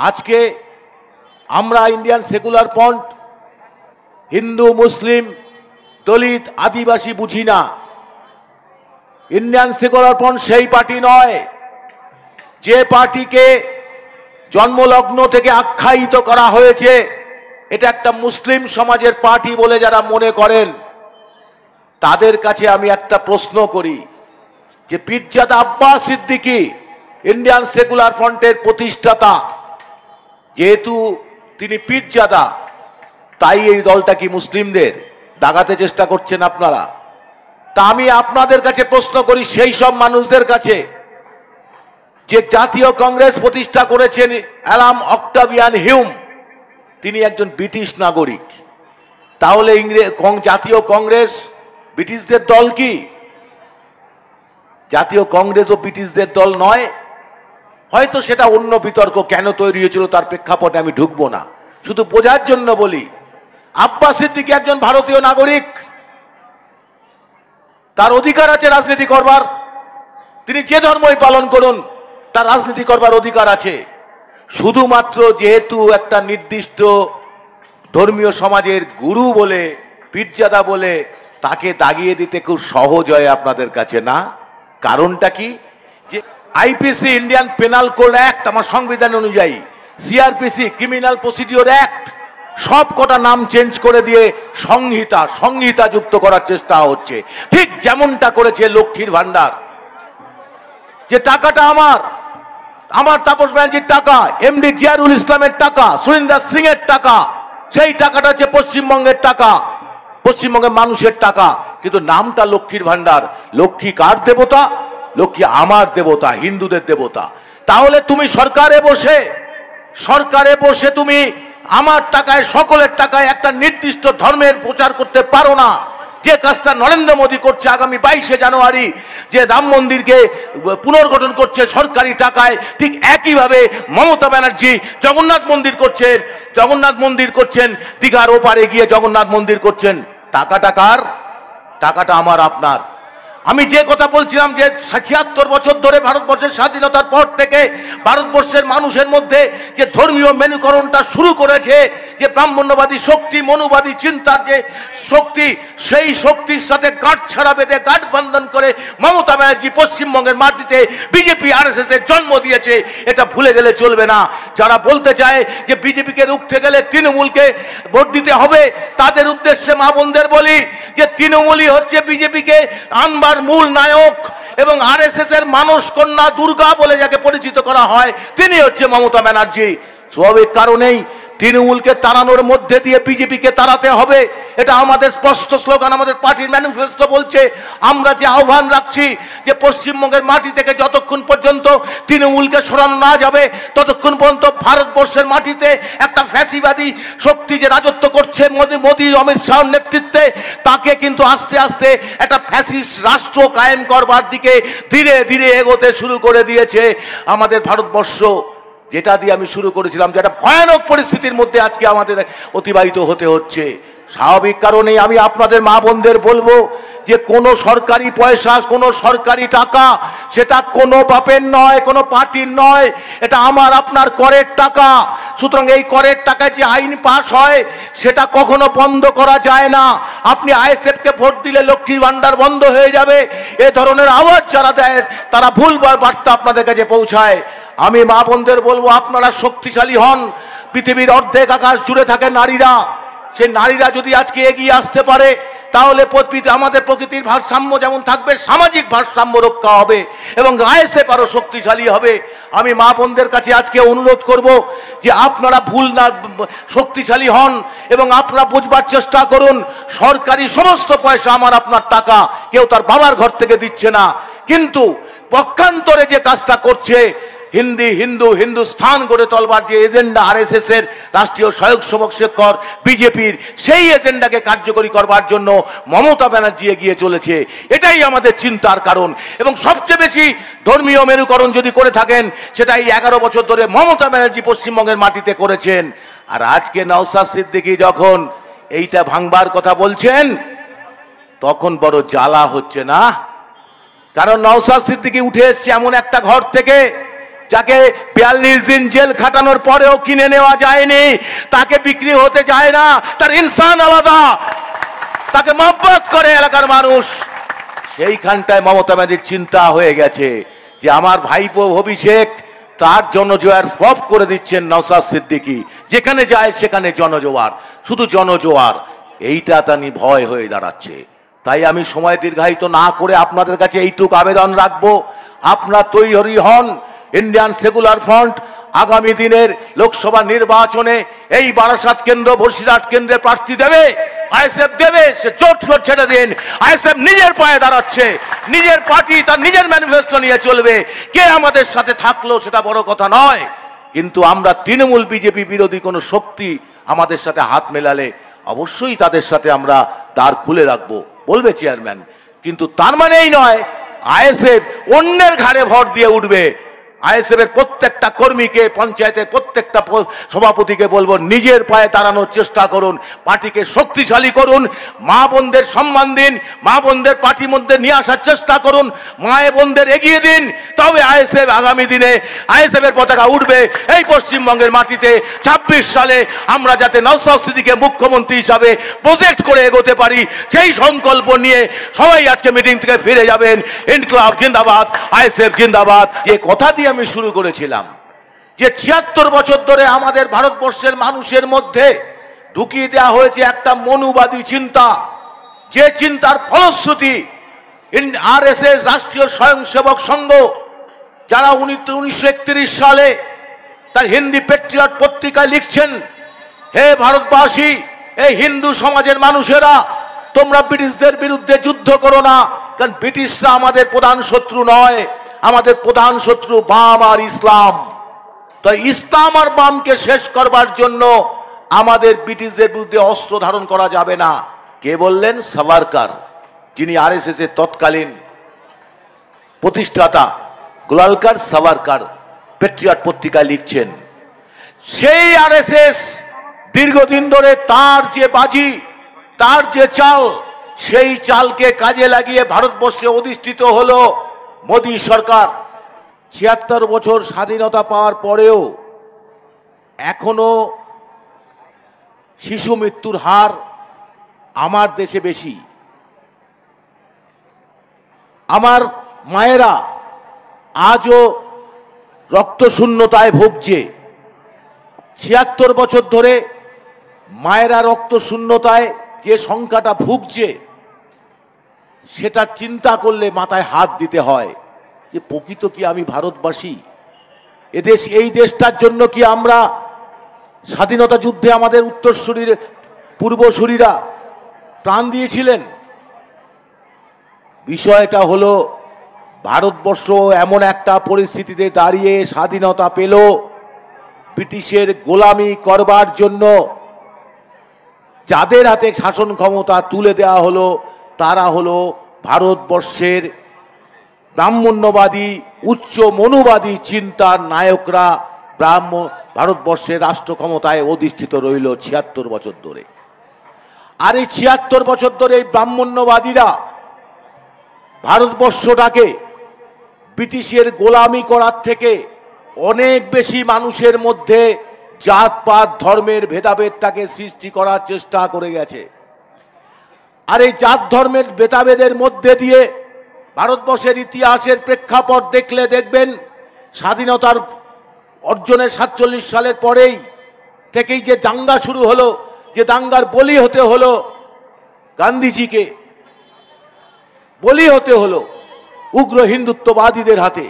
আজকে আমরা Indian secular front Hindu মুসলিম দলিত আদিবাসী বুঝি না। ইন্ডিয়ান সেকুলার ফ্রন্ট সেই পার্টি নয় যে পার্টিকে জন্মলগ্ন থেকে আখ্যায়িত করা হয়েছে এটা একটা মুসলিম সমাজের পার্টি বলে যারা মনে করেন, তাদের কাছে আমি একটা প্রশ্ন করি যে পীরজাদা আব্বাস সিদ্দিকী ইন্ডিয়ান সেকুলার ফ্রন্টের প্রতিষ্ঠাতা, যেহেতু তিনি পীরজাদা, তাই এই দলটা কি মুসলিমদের দাগাতে চেষ্টা করছেন আপনারা? তা আমি আপনাদের কাছে প্রশ্ন করি, সেই সব মানুষদের কাছে যে জাতীয় কংগ্রেস প্রতিষ্ঠা করেছেন অ্যালাম অক্টাভিয়ান হিউম, তিনি একজন ব্রিটিশ নাগরিক। তাহলে জাতীয় কংগ্রেস ব্রিটিশদের দল কি? জাতীয় কংগ্রেসও ব্রিটিশদের দল নয়। হয়তো সেটা অন্য বিতর্ক, কেন তৈরি হয়েছিল তার প্রেক্ষাপটে আমি ঢুকবো না, শুধু বোঝার জন্য বলি আব্বাস সিদ্দিকী একজন ভারতীয় নাগরিক, তার অধিকার আছে রাজনীতি করবার। তিনি যে ধর্মই পালন করুন, তার রাজনীতি করবার অধিকার আছে। শুধুমাত্র যেহেতু একটা নির্দিষ্ট ধর্মীয় সমাজের গুরু বলে, পীরজাদা বলে তাকে দাগিয়ে দিতে খুব সহজ হয় আপনাদের কাছে না? কারণটা কি? যে IPC Indian penal code act আমার সংবিধান অনুযায়ী, সিআরপিসি ক্রিমিনাল প্রসিডিওর অ্যাক্ট, সব কটা নাম চেঞ্জ করে দিয়ে সংহিতা যুক্ত করার চেষ্টা হচ্ছে। ঠিক যেমনটা করেছে লক্ষ্মীর ভান্ডার, যে টাকাটা আমার তাপস ব্যানার্জির টাকা, এমডি জিয়ারুল ইসলামের টাকা, সুরিন্দর সিং এর টাকা, সেই টাকাটা হচ্ছে পশ্চিমবঙ্গের টাকা, পশ্চিমবঙ্গের মানুষের টাকা, কিন্তু নামটা লক্ষ্মীর ভান্ডার। লক্ষ্মী কার দেবতা? লক্ষ্মী আমার দেবতা, হিন্দুদের দেবতা। তাহলে তুমি সরকারে বসে তুমি আমার টাকায়, সকলের টাকায় একটা নির্দিষ্ট ধর্মের প্রচার করতে পারো না। যে কাজটা নরেন্দ্র মোদী করছে আগামী 22শে জানুয়ারি, যে রাম মন্দিরকে পুনর্গঠন করছে সরকারি টাকায়, ঠিক একইভাবে মমতা ব্যানার্জি জগন্নাথ মন্দির করছেন, দীঘার ওপারে গিয়ে জগন্নাথ মন্দির করছেন। টাকাটা কার? টাকাটা আমার আপনার। আমি যে কথা বলছিলাম যে ৭৬ বছর ধরে ভারতবর্ষের স্বাধীনতার পর থেকে ভারতবর্ষের মানুষের মধ্যে যে ধর্মীয় মেরুকরণটা শুরু করেছে, যে ব্রাহ্মণ্যবাদী শক্তি, মনুবাদী চিন্তার যে শক্তি, সেই শক্তির সাথে গাঁটছড়া বেঁধে গাঁটবন্ধন করে মমতা ব্যানার্জি পশ্চিমবঙ্গের মাটিতে বিজেপি আরএসএস এর জন্ম দিয়েছে। এটা ভুলে গেলে চলবে না। যারা বলতে চায় যে বিজেপিকে রুখতে গেলে তৃণমূলকে ভোট দিতে হবে, তাদের উদ্দেশ্যে মা বোনদের বলি যে তৃণমূলই হচ্ছে বিজেপিকে আনবার মূল নায়ক, এবং আরএসএস এর মানস কন্যা দুর্গা বলে যাকে পরিচিত করা হয়, তিনি হচ্ছে মমতা ব্যানার্জি। স্বাভাবিক কারণেই তৃণমূলকে তাড়ানোর মধ্যে দিয়ে বিজেপিকে তাড়াতে হবে, এটা আমাদের স্পষ্ট স্লোগান, আমাদের পার্টির ম্যানিফেস্টো বলছে। আমরা যে আহ্বান রাখছি যে পশ্চিমবঙ্গের মাটি থেকে যতক্ষণ পর্যন্ত তৃণমূলকে সরানো না যাবে, ততক্ষণ পর্যন্ত ভারতবর্ষের মাটিতে একটা ফ্যাসিবাদী শক্তি যে রাজত্ব করছে মোদী অমিত শাহর নেতৃত্বে, তাকে কিন্তু আস্তে আস্তে একটা ফ্যাসিস্ট রাষ্ট্র কায়েম করবার দিকে ধীরে ধীরে এগোতে শুরু করে দিয়েছে আমাদের ভারতবর্ষ। যেটা দিয়ে আমি শুরু করেছিলাম, যে একটা ভয়ানক পরিস্থিতির মধ্যে আজকে আমাদের অতিবাহিত হতে হচ্ছে। স্বাভাবিক কারণেই আমি আপনাদের মা বোনদের বলবো যে কোনো সরকারি পয়সা, কোনো সরকারি টাকা, সেটা কোনো বাপের নয়, কোনো পার্টির নয়, এটা আমার আপনার করের টাকা। সুতরাং এই করের টাকায় যে আইন পাস হয় সেটা কখনো বন্ধ করা যায় না। আপনি আইএসএফকে ভোট দিলে লক্ষ্মীর ভান্ডার বন্ধ হয়ে যাবে, এ ধরনের আওয়াজ যারা দেয় তারা ভুল বার্তা আপনাদের কাছে পৌঁছায়। আমি মা বোনদের বলবো, আপনারা শক্তিশালী হন। পৃথিবীর অর্ধেক আকাশ জুড়ে থাকে নারীরা, সেই নারীরা যদি আজকে এগিয়ে আসতে পারে, তাহলে আমাদের প্রকৃতির ভারসাম্য যেমন থাকবে, সামাজিক ভারসাম্য রক্ষা হবে এবং আইএসএফ আরো শক্তিশালী হবে। আমি মা বোনদের কাছে আজকে অনুরোধ করব যে আপনারা ভুল না, শক্তিশালী হন এবং আপনারা বুঝবার চেষ্টা করুন, সরকারি সমস্ত পয়সা আমার আপনার টাকা, কেউ তার বাবার ঘর থেকে দিচ্ছে না। কিন্তু পক্ষান্তরে যে কাজটা করছে, হিন্দুস্তান গড়ে তোলবার যে এজেন্ডা আরএসএস এর রাষ্ট্রীয় সহায়ক সেবক শেখর বিজেপির, সেই এজেন্ডাকে কার্যকরী করবার জন্য মমতা ব্যানার্জি এগিয়ে চলেছে। এটাই আমাদের চিন্তার কারণ। এবং সবচেয়ে বেশি ধর্মীয় মেরুকরণ যদি করে থাকেন, সেটা এই 11 বছর ধরে মমতা ব্যানার্জি পশ্চিমবঙ্গের মাটিতে করেছেন। আর আজকে নওশাদ সিদ্দিকী যখন এইটা ভাঙবার কথা বলছেন, তখন বড় জ্বালা হচ্ছে না? কারণ নওশাদ সিদ্দিকী উঠে এসছে এমন একটা ঘর থেকে যাকে 42 দিন জেল খাটানোর পরেও কিনে নেওয়া যায়নি, তাকে বিক্রি হতে যায় না, তার ইনসান আলাদা, তাকে মহব্বত করে এলাকার মানুষ। সেইখানটায় মমতা ব্যানার্জির চিন্তা হয়ে গেছে যে আমার ভাইপো অভিষেক, তার জনজোয়ার ফপ করে দিচ্ছেন নওশাদ সিদ্দিকী, যেখানে যায় সেখানে জনজোয়ার, শুধু জনজোয়ার, এইটা তানি ভয় হয়ে দাঁড়াচ্ছে। তাই আমি সময় দীর্ঘায়িত না করে আপনাদের কাছে এইটুকু আবেদন রাখবো, আপনারা তৈরি হন। ইন্ডিয়ান সেকুলার ফ্রন্ট আগামী দিনের লোকসভা নির্বাচনে এই বারাসাত কেন্দ্র, বসিরহাট কেন্দ্রে প্রার্থী দেবে, আইএসএফ দেবে, সে জোট ছেড়ে দিন। আইএসএফ নিজের পায়ে দাঁড়াচ্ছে, নিজের পার্টি, তার নিজের ম্যানিফেস্টো নিয়ে চলবে। কে আমাদের সাথে থাকলো সেটা বড় কথা নয়, কিন্তু আমরা তৃণমূল বিজেপি বিরোধী কোনো শক্তি আমাদের সাথে হাত মেলালে অবশ্যই তাদের সাথে আমরা দ্বার খুলে রাখবো, বলবে চেয়ারম্যান। কিন্তু তার মানে এই নয় আইএসএফ অন্যের ঘাড়ে ভর দিয়ে উঠবে। আইএসএফ এর প্রত্যেকটা কর্মীকে, পঞ্চায়েতের প্রত্যেকটা সভাপতিকে বলবো, নিজের পায়ে দাঁড়ানোর চেষ্টা করুন, পার্টিকে শক্তিশালী করুন, মা বোনদের সম্মান দিন, মা বোনদের পার্টির মধ্যে নিয়ে আসার চেষ্টা করুন, মায়ে বোনদের এগিয়ে দিন। তবে আইএসএফ আগামী দিনে আইএসএফ এর পতাকা উঠবে এই পশ্চিমবঙ্গের মাটিতে। 26 সালে আমরা যাতে নওশাদ সিদ্দিকীকে মুখ্যমন্ত্রী হিসাবে প্রজেক্ট করে এগোতে পারি, সেই সংকল্প নিয়ে সবাই আজকে মিটিং থেকে ফিরে যাবেন। ইনকলাব জিন্দাবাদ, আইএসএফ জিন্দাবাদ। যে কথা দিয়ে আমি শুরু করেছিলাম যে 76 বছর ধরে আমাদের ভারতবর্ষের মানুষের মধ্যে ঢুকিয়ে দেওয়া হয়েছে একটা মনুবাদী চিন্তা, যে চিন্তার ফলশ্রুতি আরএসএস, রাষ্ট্রীয় স্বয়ংসেবক সংঘ, যারা 1931 সালে তার হিন্দি পেট্রিয়ট পত্রিকায় লিখছেন, হে ভারতবাসী, এই হিন্দু সমাজের মানুষেরা, তোমরা ব্রিটিশদের বিরুদ্ধে যুদ্ধ করো না, কারণ ব্রিটিশরা আমাদের প্রধান শত্রু নয়, আমাদের প্রধান শত্রু বাম আর ইসলাম। তাই ইসলাম আর বামকে শেষ করবার জন্য আমাদের ব্রিটিশদের বিরুদ্ধে অস্ত্র ধারণ করা যাবে না। কে বললেন? সাভারকার, যিনি আরএসএস এর তৎকালীন প্রতিষ্ঠাতা। গোলালকার সাভারকার পেট্রিয়ট পত্রিকায় লিখছেন। সেই আরএসএস দীর্ঘদিন ধরে তার যে বাজি, তার যে চাল, সেই চালকে কাজে লাগিয়ে ভারতবর্ষে অধিষ্ঠিত হলো মোদী সরকার। 76 বছর স্বাধীনতা পাওয়ার পরেও এখনো শিশু মৃত্যুর হার আমার দেশে বেশি। আমার মায়েরা আজও রক্তশূন্যতায় ভুগছে। 76 বছর ধরে মায়েরা রক্তশূন্যতায় যে সংখ্যাটা ভুগছে, সেটা চিন্তা করলে মাথায় হাত দিতে হয় যে প্রকৃত কি আমি ভারতবাসী? এদেশ, এই দেশটার জন্য কি আমরা স্বাধীনতা যুদ্ধে আমাদের উত্তরসূরির পূর্বসূরিরা প্রাণ দিয়েছিলেন? বিষয়টা হলো ভারতবর্ষ এমন একটা পরিস্থিতিতে দাঁড়িয়ে স্বাধীনতা পেল, ব্রিটিশের গোলামি করবার জন্য যাদের হাতে শাসন ক্ষমতা তুলে দেওয়া হলো, তারা হলো ভারতবর্ষের ব্রাহ্মণ্যবাদী, উচ্চ মনুবাদী চিন্তার নায়করা। ভারতবর্ষের রাষ্ট্র ক্ষমতায় অধিষ্ঠিত রইল 76 বছর ধরে। আর এই 76 বছর ধরে এই ব্রাহ্মণ্যবাদীরা ভারতবর্ষটাকে ব্রিটিশের গোলামি করার থেকে অনেক বেশি মানুষের মধ্যে জাতপাত, ধর্মের ভেদাভেদটাকে সৃষ্টি করার চেষ্টা করে গেছে। আর এই জাত ধর্মের ভেদাভেদের মধ্যে দিয়ে ভারতবর্ষের ইতিহাসের প্রেক্ষাপট দেখলে দেখবেন, স্বাধীনতার অর্জনের 47 সালের পরেই থেকেই যে দাঙ্গা শুরু হলো, যে দাঙ্গার বলি হতে হলো গান্ধীজিকে, বলি হতে হলো উগ্র হিন্দুত্ববাদীদের হাতে।